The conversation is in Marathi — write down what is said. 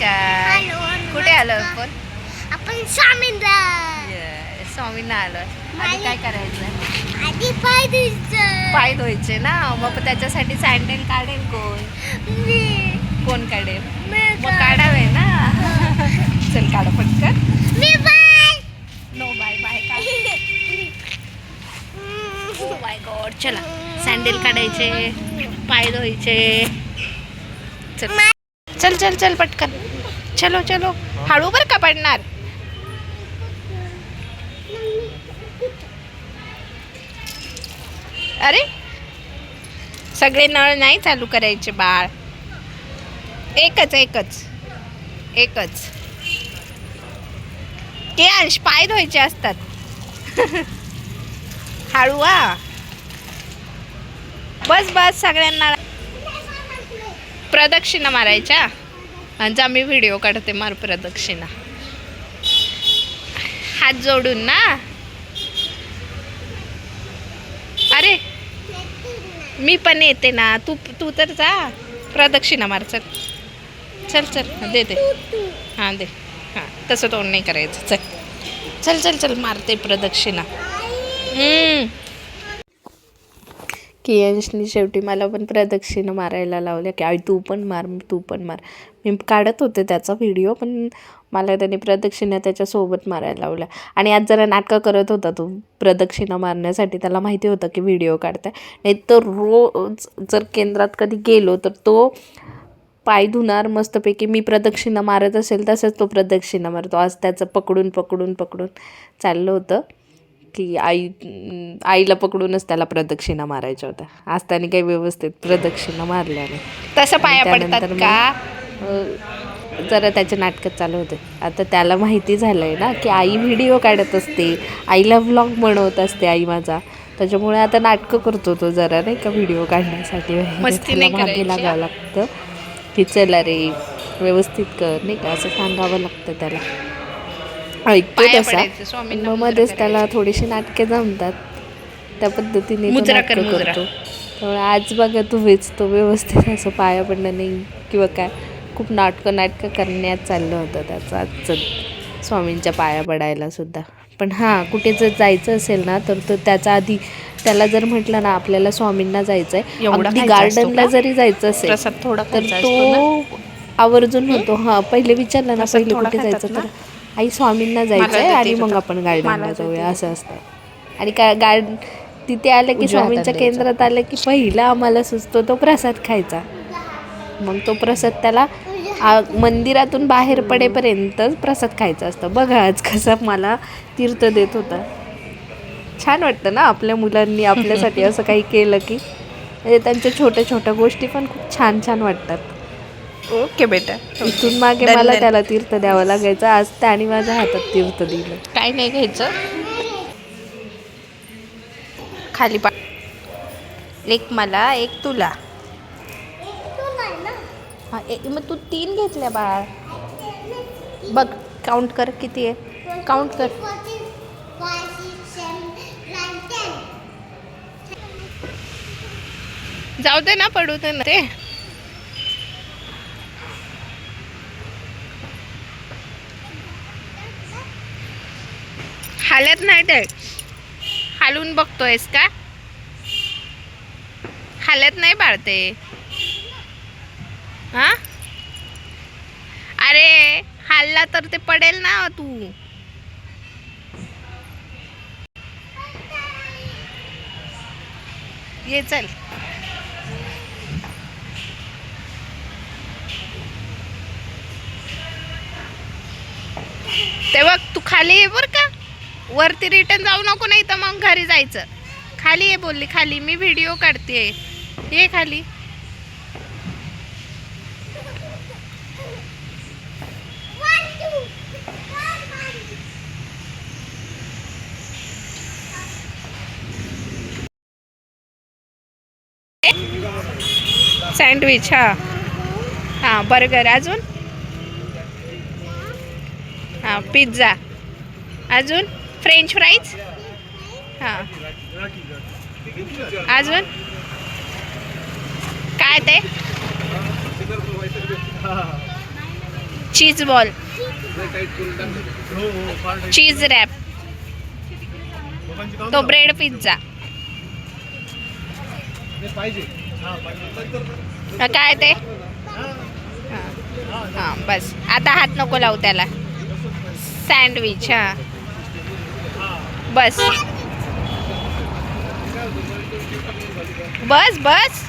नमस्कार. कुठे आलो आपण? आपण स्वामींना स्वामींना आलोय. आधी काय करायचं? आधी पाय धुवायचे. पाय धुवायचे ना. मग त्याच्यासाठी सँडल काढेल कोण? कोण काढेल? मग काढावे ना. चल काढ पटकन. मी बाय. नो बाय बाय काढ. Oh my God. चला सँडल काढायचे, पाय धुवायचे. चल चल चल चल पटकन. चलो चलो. हळू बर का पडणार. अरे सगळे नळ नाही चालू करायचे बाळ. एकच एकच एकच. के अंश पाय धुवायचे असतात. हळू हा. बस बस सगळ्यांना प्रदक्षिणा मारायच्या. आणि मी व्हिडिओ काढते. मार प्रदक्षिणा हात जोडून ना. अरे मी पण येते ना. तू तू तर जा. प्रदक्षिणा मार. चल चल चल दे दे. हां दे. हां तसं तोंड नाही करायचं. चल चल चल चल मारते प्रदक्षिणा. कियांशनी शेवटी मला पण प्रदक्षिणा मारायला लावल्या की आई तू पण मार तू पण मार. मी काढत होते त्याचा व्हिडिओ पण मला त्याने प्रदक्षिणा त्याच्यासोबत मारायला लावल्या. आणि आज जरा नाटकं करत होता तो प्रदक्षिणा मारण्यासाठी. त्याला माहिती होतं की व्हिडिओ काढताय. नाही तर रोज जर केंद्रात कधी गेलो तर तो पाय धुणार मस्तपैकी. मी प्रदक्षिणा मारत असेल तसंच तो प्रदक्षिणा मारतो. आज त्याचं पकडून पकडून पकडून चाललं होतं की आईला पकडूनच त्याला प्रदक्षिणा मारायच्या होत्या. आज त्याने काही व्यवस्थित प्रदक्षिणा मारल्या नाही. तसं पाया पडतात का? जरा त्याचे नाटकं चालू होते. आता त्याला माहिती झालं आहे ना की आई व्हिडिओ काढत असते, आईला व्लॉग बनवत असते आई माझा. त्याच्यामुळे आता नाटकं करतो तो जरा नाही का व्हिडिओ काढण्यासाठी. त्याला मागे लागावं लागतं की चला रे व्यवस्थित कर नाही का असं सांगावं लागतं त्याला. ऐकतो तसा. मग मध्येच त्याला थोडीशी नाटके जमतात. त्या पद्धतीने तो नाटकं करतो. त्यामुळे आज बघा तुम्हीच तो व्यवस्थित असं पाया पडणं नाही किंवा काय खूप नाटकं करण्यात चाललं होतं त्याचं आजचं स्वामींच्या पाया पडायला सुद्धा. पण हां कुठे जर जायचं असेल ना तर तो त्याचा आधी त्याला जर म्हटलं ना आपल्याला स्वामींना जायचं आहे, अगदी गार्डनला जरी जायचं असेल तर तो आवर्जून म्हणतो. हां पहिले विचारलं ना पहिले कुठे जायचं तर आई स्वामींना जायचं आहे आणि मग आपण गार्डनला जाऊया असं असतं. आणि तिथे आलं की स्वामींच्या केंद्रात आलं की पहिलं आम्हाला सुचतो तो प्रसाद खायचा. मग तो प्रसाद त्याला मंदिरातून बाहेर पडेपर्यंत प्रसाद खायचा असतं. बघा आज कसा मला तीर्थ देत होता. छान वाटतं ना आपल्या मुलांनी आपल्यासाठी असं काही केलं की म्हणजे त्यांच्या छोट्या छोट्या गोष्टी पण खूप छान छान वाटतात. ओके बेटा. इथून मागे मला त्याला तीर्थ द्यावं लागायचं. आज त्याने माझ्या हातात तीर्थ दिलं. काय नाही घ्यायचं. खाली एक मला एक तुला. हां मग तू 3 घेतल्या बाळ. बघ काउंट कर किती आहे. काउंट कर. जाऊ दे ना पडू दे ना ते. हालत नाही ते. हालून बघतोयस का? हालत नाही बाळते. हा अरे हालला तर ते पडेल ना तू. ये चल. ते बघ तू खाली ये बर का. वरती रिटर्न जाऊ नको नाही तर मग घरी जायचं. खाली ये बोलली. खाली मी व्हिडिओ काढते. ये खाली. सँडविच. हां बर्गर. अजून हां पिझ्झा. अजून फ्रेंच फ्राईज. हां अजून काय ते चीज बॉल, चीज रॅप, तो ब्रेड पिझ्झा. काय ते? हां बस, आता हात नको लावू त्याला. सँडविच. हां बस बस बस.